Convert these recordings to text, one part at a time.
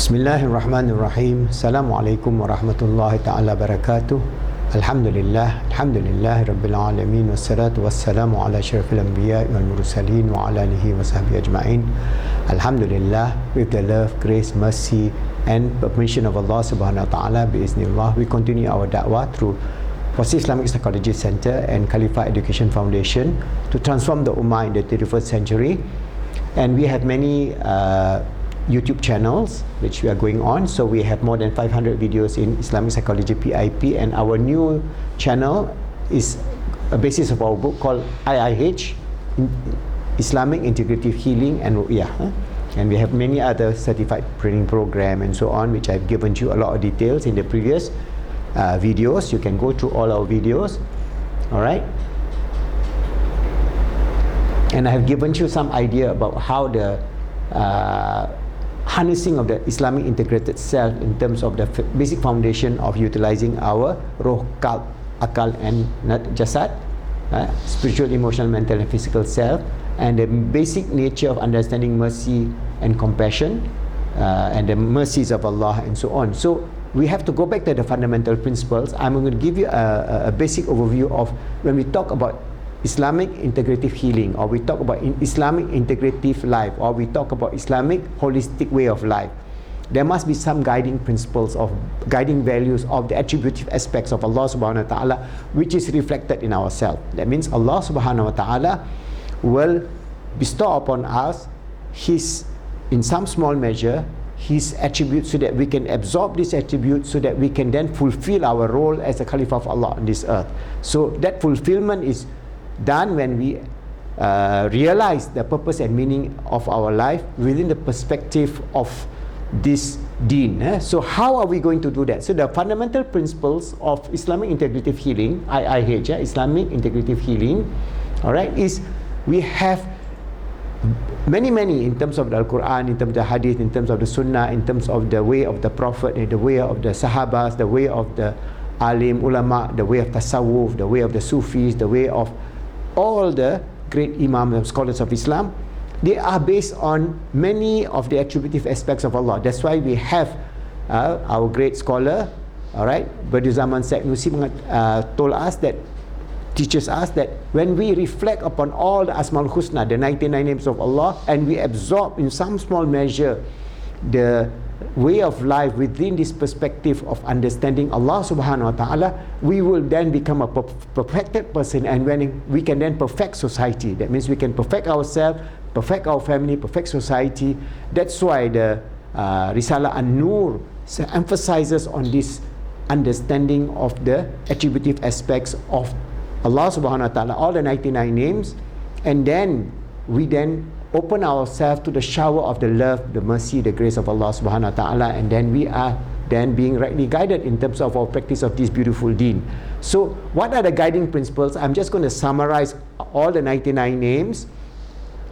Bismillahirrahmanirrahim. Assalamualaikum warahmatullahi ta'ala barakatuh. Alhamdulillah Rabbil Alamin. Wassalatu wassalamu ala syarafil anbiya wal mursalin wa ala alihi wa sahbihi ajma'in. Alhamdulillah, with the love, grace, mercy and permission of Allah subhanahu wa ta'ala, biiznillah, we continue our da'wah through Islamic Psychology Center and Khalifa Education Foundation to transform the Ummah in the 21st century. And we have many YouTube channels which we are going on. So we have more than 500 videos in Islamic Psychology PIP, and our new channel is a basis of our book called IIH, Islamic Integrative Healing and Ru'yah. And we have many other certified training program and so on, which I've given you a lot of details in the previous videos. You can go through all our videos. Alright, and I have given you some idea about how the harnessing of the Islamic integrated self in terms of the basic foundation of utilizing our roh, qalb, akal and jasad, spiritual, emotional, mental and physical self, and the basic nature of understanding mercy and compassion, and the mercies of Allah and so on. So we have to go back to the fundamental principles. I'm going to give you a basic overview of when we talk about Islamic integrative healing, or we talk about Islamic integrative life, or we talk about Islamic holistic way of life. There must be some guiding principles, of guiding values of the attributive aspects of Allah subhanahu wa ta'ala, which is reflected in ourselves. That means Allah subhanahu wa ta'ala will bestow upon us His, in some small measure, His attributes, so that we can absorb these attributes, so that we can then fulfill our role as a Khalifa of Allah on this earth. So that fulfillment is done when we realize the purpose and meaning of our life within the perspective of this deen. So how are we going to do that? So the fundamental principles of Islamic integrative healing, IIH, Islamic integrative healing, alright, is we have many in terms of the Quran, in terms of the Hadith, in terms of the Sunnah, in terms of the way of the Prophet, the way of the Sahabas, the way of the Alim, Ulama, the way of Tasawwuf, the way of the Sufis, the way of all the great Imams and scholars of Islam. They are based on many of the attributive aspects of Allah. That's why we have our great scholar, alright, Badiuzzzaman Sanusi told us that, teaches us that when we reflect upon all the Asmaul Husna, the 99 names of Allah, and we absorb in some small measure the way of life within this perspective of understanding Allah subhanahu wa ta'ala, we will then become a perfected person, and when we can then perfect society. That means we can perfect ourselves, perfect our family, perfect society. That's why the Risalah An-Nur emphasizes on this understanding of the attributive aspects of Allah subhanahu wa ta'ala, all the 99 names, and then we then open ourselves to the shower of the love, the mercy, the grace of Allah subhanahu wa ta'ala, and then we are then being rightly guided in terms of our practice of this beautiful deen. So what are the guiding principles? I'm just going to summarize all the 99 names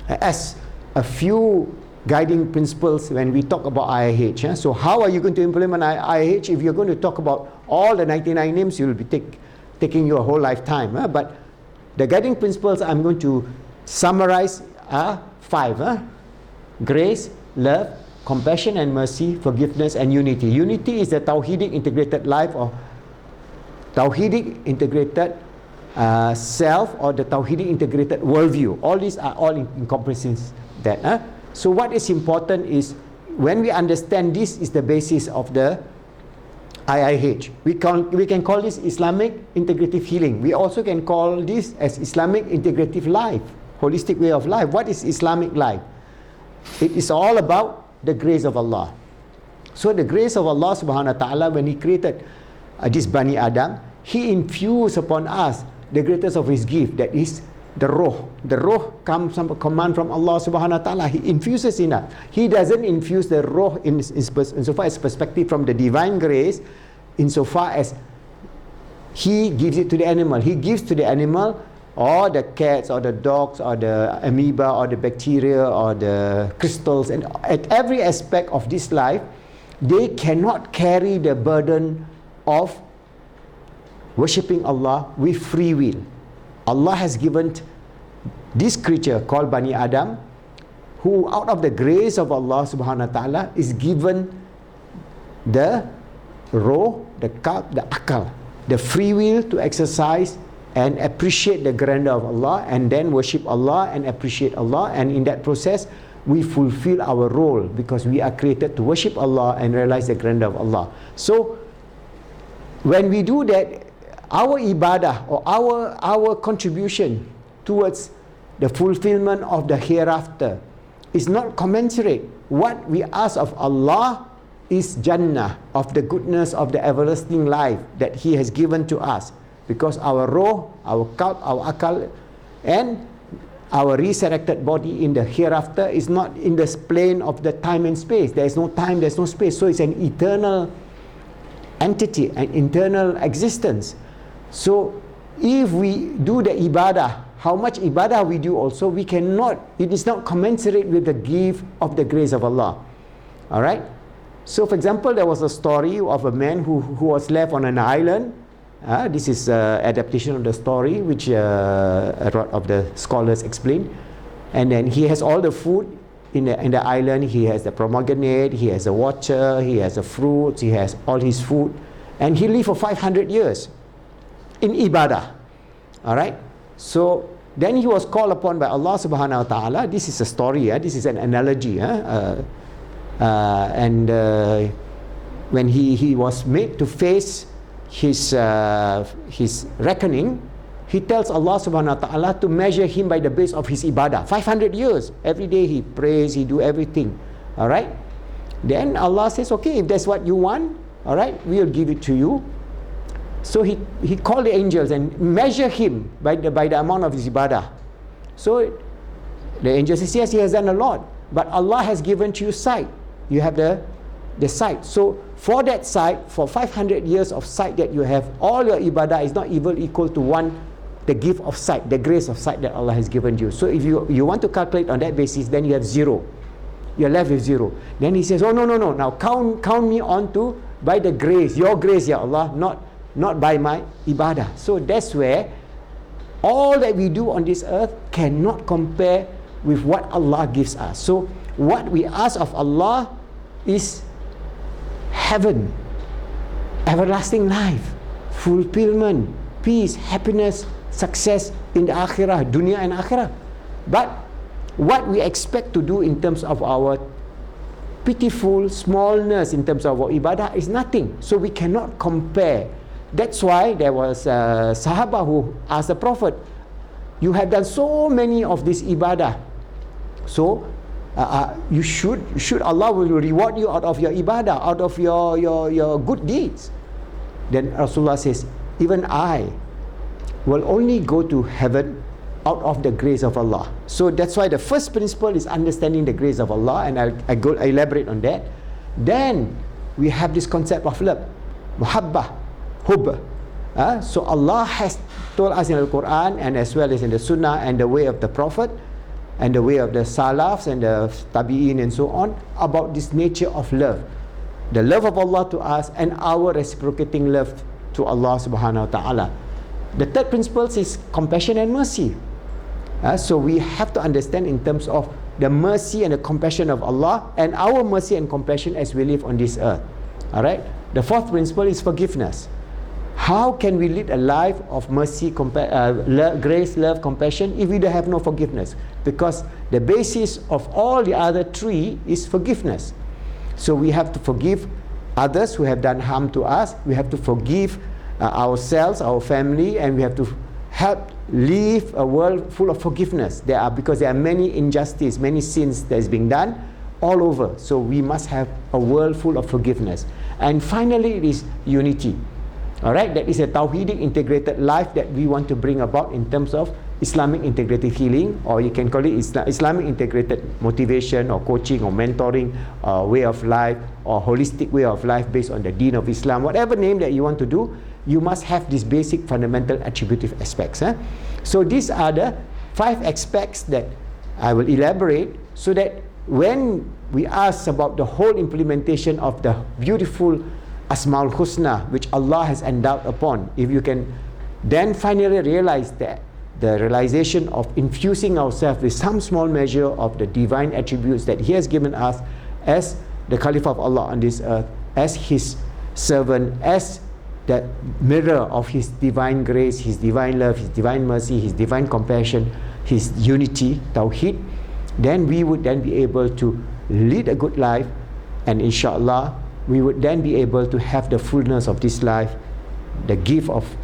as a few guiding principles when we talk about IIH. So how are you going to implement IIH? If you're going to talk about all the 99 names, you will be taking your whole lifetime. But the guiding principles I'm going to summarize are 5. Grace, love, compassion and mercy, forgiveness and unity. Unity is the Tawhidic integrated life, or Tawhidic integrated self, or the Tawhidic integrated worldview. All these are all encompasses that. So what is important is, when we understand this is the basis of the IIH, we can call this Islamic integrative healing. We also can call this as Islamic integrative life, holistic way of life. What is Islamic life? It is all about the grace of Allah. So the grace of Allah subhanahu wa ta'ala, when He created this Bani Adam, He infused upon us the greatest of His gift, that is the Ruh. The Ruh comes from a command from Allah subhanahu wa ta'ala. He infuses in us. He doesn't infuse the Ruh insofar as perspective from the divine grace, insofar as He gives it to the animal. He gives to the animal, or the cats, or the dogs, or the amoeba, or the bacteria, or the crystals, and at every aspect of this life, they cannot carry the burden of worshipping Allah with free will. Allah has given this creature called Bani Adam, who out of the grace of Allah subhanahu wa ta'ala is given the roh, the qalb, the akal, the free will to exercise and appreciate the grandeur of Allah, and then worship Allah and appreciate Allah, and in that process we fulfill our role, because we are created to worship Allah and realize the grandeur of Allah. So when we do that, our ibadah or our contribution towards the fulfillment of the hereafter is not commensurate. What we ask of Allah is Jannah, of the goodness of the everlasting life that He has given to us, because our roh, our qalb, our akal, and our resurrected body in the hereafter is not in the plane of the time and space. There is no time, there is no space. So it's an eternal entity, an eternal existence. So if we do the ibadah, how much ibadah we do also, we cannot, it is not commensurate with the gift of the grace of Allah. Alright? So for example, there was a story of a man who was left on an island. This is adaptation of the story, which a lot of the scholars explain. And then he has all the food in the island. He has the pomegranate, he has the water, he has the fruits, he has all his food. And he lived for 500 years in ibadah. Alright? So then he was called upon by Allah subhanahu wa ta'ala. This is a story, this is an analogy. When he was made to face his reckoning, he tells Allah subhanahu wa ta'ala to measure him by the base of his ibadah. 500 years. Every day he prays, he do everything. Alright? Then Allah says, okay, if that's what you want, alright, we'll give it to you. So he called the angels and measure him by the amount of his ibadah. So the angel says, yes, he has done a lot, but Allah has given to you sight. You have the sight. So for that sight, for 500 years of sight that you have, all your ibadah is not even equal to the gift of sight, the grace of sight that Allah has given you. So if you want to calculate on that basis, then you have zero. You're left with zero. Then he says, oh no, now count me on to by the grace, your grace, Ya Allah, not by my ibadah. So that's where all that we do on this earth cannot compare with what Allah gives us. So what we ask of Allah is heaven, everlasting life, fulfillment, peace, happiness, success in the akhirah, dunya and akhirah. But what we expect to do in terms of our pitiful smallness in terms of our ibadah is nothing. So we cannot compare. That's why there was a Sahaba who asked the Prophet, you have done so many of this ibadah, so you should Allah will reward you out of your ibadah, out of your good deeds. Then Rasulullah says, even I will only go to heaven out of the grace of Allah. So that's why the first principle is understanding the grace of Allah, and I elaborate on that. Then we have this concept of love, muhabbah, hubb. So Allah has told us in the Quran, and as well as in the Sunnah and the way of the Prophet and the way of the Salafs and the Tabi'in and so on, about this nature of love, the love of Allah to us and our reciprocating love to Allah subhanahu wa ta'ala. The third principle is compassion and mercy. So we have to understand in terms of the mercy and the compassion of Allah and our mercy and compassion as we live on this earth. Alright? The fourth principle is forgiveness. How can we lead a life of mercy, grace, love, compassion if we don't have no forgiveness? Because the basis of all the other three is forgiveness. So we have to forgive others who have done harm to us. We have to forgive ourselves, our family, and we have to help live a world full of forgiveness. Because there are many injustices, many sins that is being done all over. So we must have a world full of forgiveness. And finally, it is unity. Alright, that is a Tawhidic integrated life that we want to bring about in terms of Islamic integrative healing, or you can call it Islamic integrated motivation or coaching or mentoring way of life, or holistic way of life based on the deen of Islam. Whatever name that you want to do, you must have these basic fundamental attributive aspects. So these are the 5 aspects that I will elaborate, so that when we ask about the whole implementation of the beautiful Asmaul Husna which Allah has endowed upon, if you can then finally realize that the realization of infusing ourselves with some small measure of the divine attributes that He has given us as the Caliph of Allah on this earth, as His servant, as the mirror of His divine grace, His divine love, His divine mercy, His divine compassion, His unity, Tawheed, then we would then be able to lead a good life, and inshallah we would then be able to have the fullness of this life, the gift of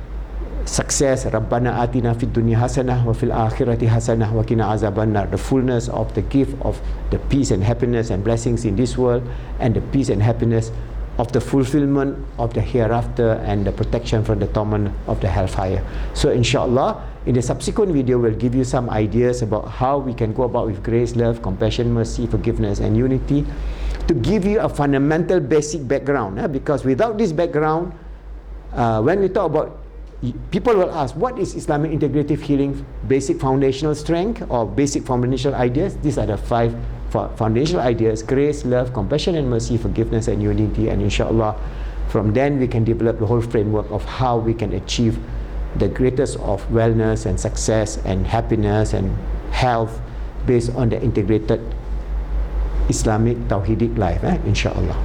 success. Rabbana atina fid dunya hasanah wa fil akhirati hasanah wa qina azabannar, the fullness of the gift of the peace and happiness and blessings in this world, and the peace and happiness of the fulfillment of the hereafter, and the protection from the torment of the hellfire. So inshallah, in the subsequent video, we'll give you some ideas about how we can go about with grace, love, compassion, mercy, forgiveness, and unity, to give you a fundamental basic background, because without this background, when we talk about, people will ask, what is Islamic integrative healing basic foundational strength or basic foundational ideas? These are the 5 foundational ideas: grace, love, compassion and mercy, forgiveness and unity. And inshallah, from then we can develop the whole framework of how we can achieve the greatest of wellness and success and happiness and health based on the integrated Islamic Tawhidic life, inshallah.